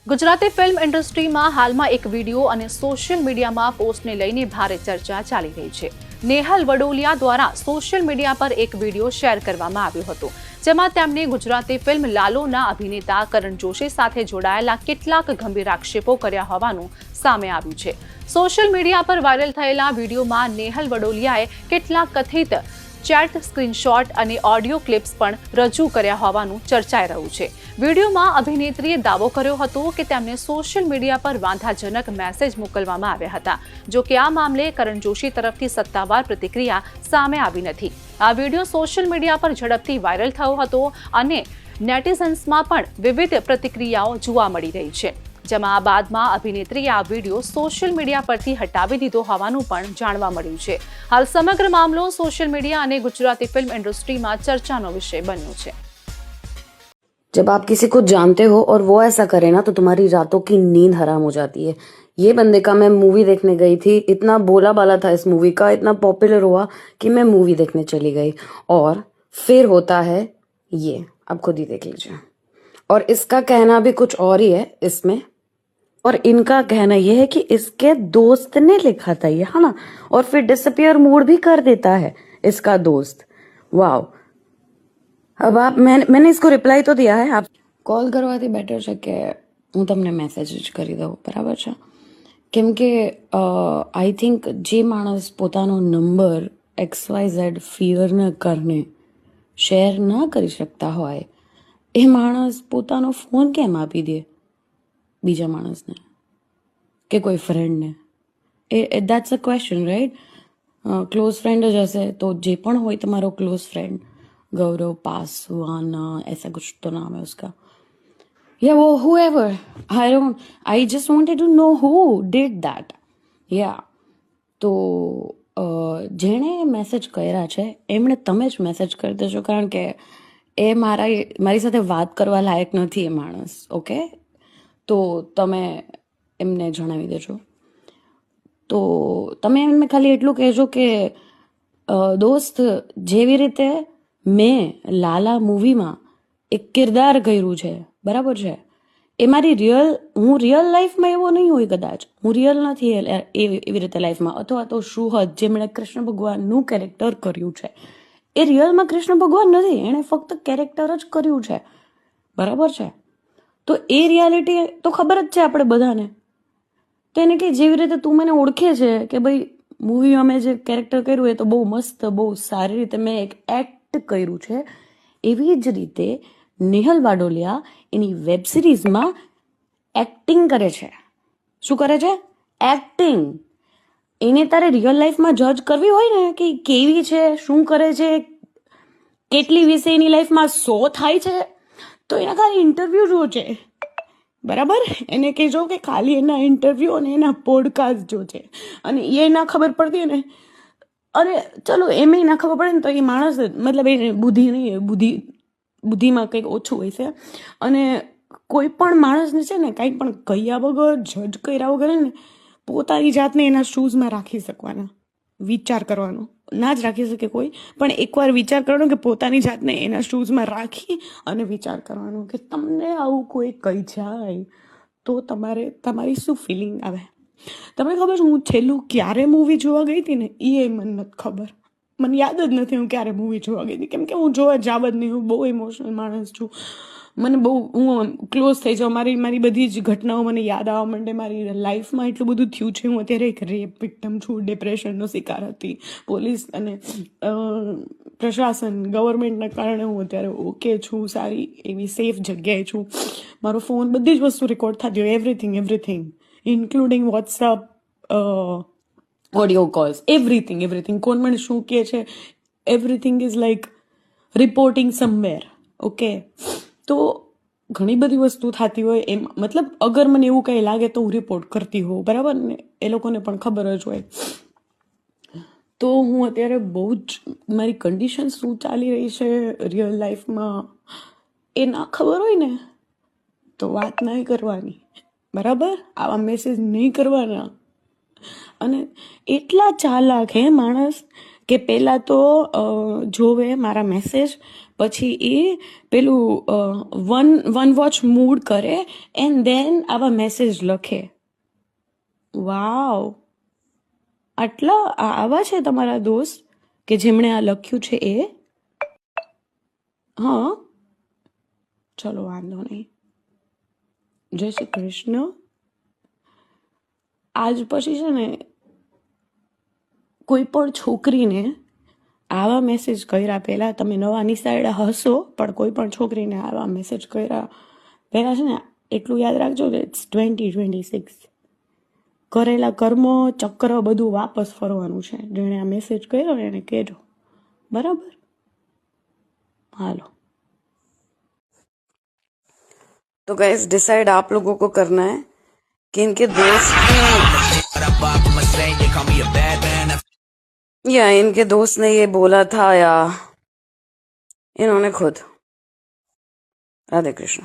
Gujarati film ઇન્ડસ્ટ્રીમાં હાલમાં એક વિડીયો અને સોશિયલ મીડિયામાં પોસ્ટને લઈને ભારે ચર્ચા ચાલી રહી છે. નેહલ વડોલિયા દ્વારા સોશિયલ મીડિયા પર એક વિડીયો શેર કરવામાં આવ્યો હતો, જેમાં તેમણે ગુજરાતી ફિલ્મ લાલોના અભિનેતા કરણ જોશી સાથે જોડાયેલા કેટલાક ગંભીર આક્ષેપો કર્યા હોવાનું સામે આવ્યું છે. સોશિયલ મીડિયા પર વાયરલ થયેલા વિડીયોમાં નેહલ વડોલિયાએ કેટલાક કથિત ચેટ સ્ક્રીનશોટ અને ઓડિયો ક્લિપ્સ પણ રજૂ કર્યા હોવાનું ચર્ચાઈ રહ્યું છે. વિડીયોમાં અભિનેત્રીએ દાવો કર્યો હતો કે તેમને સોશિયલ મીડિયા પર વાંધાજનક મેસેજ મોકલવામાં આવ્યા હતા. જો કે આ મામલે કરણ જોશી તરફથી સત્તાવાર પ્રતિક્રિયા સામે આવી નથી. આ વિડીયો સોશિયલ મીડિયા પર ઝડપથી વાયરલ થયો હતો અને નેટિઝન્સમાં પણ વિવિધ પ્રતિક્રિયાઓ જોવા મળી રહી છે, જેમાં બાદમાં અભિનેત્રીએ આ વિડીયો સોશિયલ મીડિયા પરથી હટાવી દીધો હોવાનું પણ જાણવા મળ્યું છે. હાલ સમગ્ર મામલો સોશિયલ મીડિયા અને ગુજરાતી ફિલ્મ ઇન્ડસ્ટ્રીમાં ચર્ચાનો વિષય બન્યો છે. जब आप किसी को जानते हो और वो ऐसा करे ना तो तुम्हारी रातों की नींद हराम हो जाती है. ये बंदे का मैं मूवी देखने गई थी, इतना बोला बाला था इस मूवी का, इतना पॉपुलर हुआ कि मैं मूवी देखने चली गई और फिर होता है ये, आप खुद ही देख लीजिए. और इसका कहना भी कुछ और ही है इसमें, और इनका कहना ये है कि इसके दोस्त ने लिखा था ये, है ना, और फिर डिसअपियर मूड भी कर देता है इसका दोस्त. वाह. अब आप मैंने इसको रिप्लाई तो दिया है. आप કોલ કરવાથી બેટર છે કે હું તમને મેસેજ જ કરી દઉં, બરાબર છે? કેમ કે આઈ થિંક જે માણસ પોતાનો નંબર XYZ ફિયરના કારણે શેર ના કરી શકતા હોય એ માણસ પોતાનો ફોન કેમ આપી દે બીજા માણસને કે કોઈ ફ્રેન્ડને? એ that's a question, right? Close friend જ હશે તો જે પણ હોય તમારો ક્લોઝ ફ્રેન્ડ, गौरव पासवाना ऐसा कुछ तो नाम है उसका, या वो whoever, I just wanted to know who did that. Yeah. તો જેણે મેસેજ કર્યા છે એમણે તમે જ મેસેજ કરી દેજો, કારણ કે એ મારી સાથે વાત કરવા લાયક નથી એ માણસ. ઓકે, તો તમે એમને જણાવી દેજો. તો તમે એમને ખાલી એટલું કહેજો કે દોસ્ત, જેવી રીતે મેં લાલા મૂવીમાં એક કિરદાર કર્યું છે, બરાબર છે, એ મારી હું રિયલ લાઈફમાં એવો નહીં હોય, કદાચ હું રિયલ નથી એવી રીતે લાઈફમાં, અથવા તો સુહદ જેમણે કૃષ્ણ ભગવાનનું કેરેક્ટર કર્યું છે એ રિયલમાં કૃષ્ણ ભગવાન નથી, એણે ફક્ત કેરેક્ટર જ કર્યું છે, બરાબર છે? તો એ રિયાલિટી તો ખબર જ છે આપણે બધાને. તો એને કે જેવી રીતે તું મને ઓળખે છે કે ભાઈ મૂવીમાં મેં જે કેરેક્ટર કર્યું એ તો બહુ મસ્ત, બહુ સારી રીતે મેં એક એક્ટ કર્યું છે, એવી જ રીતે નેહલ વાડોલિયા એની વેબ સિરીઝમાં એક્ટિંગ કરે છે. શું કરે છે? એક્ટિંગ. એને તારે રિયલ લાઈફમાં જજ કરવી હોય ને કે કેવી છે, શું કરે છે, કેટલી વિશે એની લાઈફમાં શો થાય છે, તો એના ખાલી ઇન્ટરવ્યૂ જો છે, બરાબર? એને કહેજો કે ખાલી એના ઇન્ટરવ્યૂ અને એના પોડકાસ્ટ જો છે, અને એ ના ખબર પડતી ને, અરે ચલો એમ ના ખબર પડે ને તો એ માણસ, મતલબ એને બુદ્ધિ નહીં, બુદ્ધિમાં કંઈક ઓછું હોય છે. અને કોઈ પણ માણસને છે ને કાંઈ પણ કહ્યા વગર, જજ કર્યા વગર ને પોતાની જાતને એના શૂઝમાં રાખી શકવાના, વિચાર કરવાનો. ના જ રાખી શકે કોઈ, પણ એકવાર વિચાર કરવાનો કે પોતાની જાતને એના શૂઝમાં રાખી અને વિચાર કરવાનો કે તમને આવું કોઈ કહી જાય તો તમારી શું ફિલિંગ આવે. તમને ખબર છે હું છેલ્લું ક્યારે મૂવી જોવા ગઈ હતી ને એ મને નથી ખબર, મને યાદ જ નથી હું ક્યારે મૂવી જોવા ગઈ હતી, કેમ કે હું જોવા જાવ જ નહીં. હું બહુ ઇમોશનલ માણસ છું, મને બહુ, હું ક્લોઝ થઈ જાઉં, મારી બધી જ ઘટનાઓ મને યાદ આવવા માંડે. મારી લાઈફમાં એટલું બધું થયું છે. હું અત્યારે એક રેપ વિક્ટિમ છું, ડિપ્રેશનનો શિકાર હતી. પોલીસ અને પ્રશાસન, ગવર્મેન્ટના કારણે હું અત્યારે ઓકે છું, સારી એવી સેફ જગ્યાએ છું. મારો ફોન, બધી જ વસ્તુ રેકોર્ડ થતી હોય, everything including WhatsApp, audio calls, everything. કોણ મને શું કહે છે, everything is like reporting somewhere. Okay, તો ઘણી બધી વસ્તુ થતી હોય એમ, મતલબ અગર મને એવું કંઈ લાગે તો હું રિપોર્ટ કરતી હોઉં, બરાબર ને? એ લોકોને પણ ખબર જ હોય. તો હું અત્યારે બહુ જ, મારી કન્ડિશન શું ચાલી રહી છે રિયલ લાઈફમાં એ ના ખબર હોય ને તો વાત નહીં કરવાની, બરાબર? આવા મેસેજ નહીં કરવાના. અને એટલા ચાલાક હે માણસ કે પહેલાં તો જોવે મારા મેસેજ, પછી એ પેલું વન વોચ મૂડ કરે એન્ડ દેન આવા મેસેજ લખે. વાવ, આવા છે તમારા દોસ્ત કે જેમણે આ લખ્યું છે એ? હા, ચલો વાંધો નહીં. જય શ્રી કૃષ્ણ. આજ પછી છે ને કોઈ પણ છોકરીને આવા મેસેજ કર્યા પહેલાં, તમે નવા નિશાળા હશો પણ કોઈ પણ છોકરીને આવા મેસેજ કર્યા પહેલાં છે ને એટલું યાદ રાખજો કે ઇટ્સ 2026. કરેલા કર્મ ચક્ર બધું વાપસ ફરવાનું છે. જેણે આ મેસેજ કર્યો ને એને કહેજો, બરાબર? હાલો. तो गाइस डिसाइड आप लोगों को करना है कि इनके दोस्त या इनके दोस्त ने ये बोला था या इन्होंने खुद. राधे कृष्ण.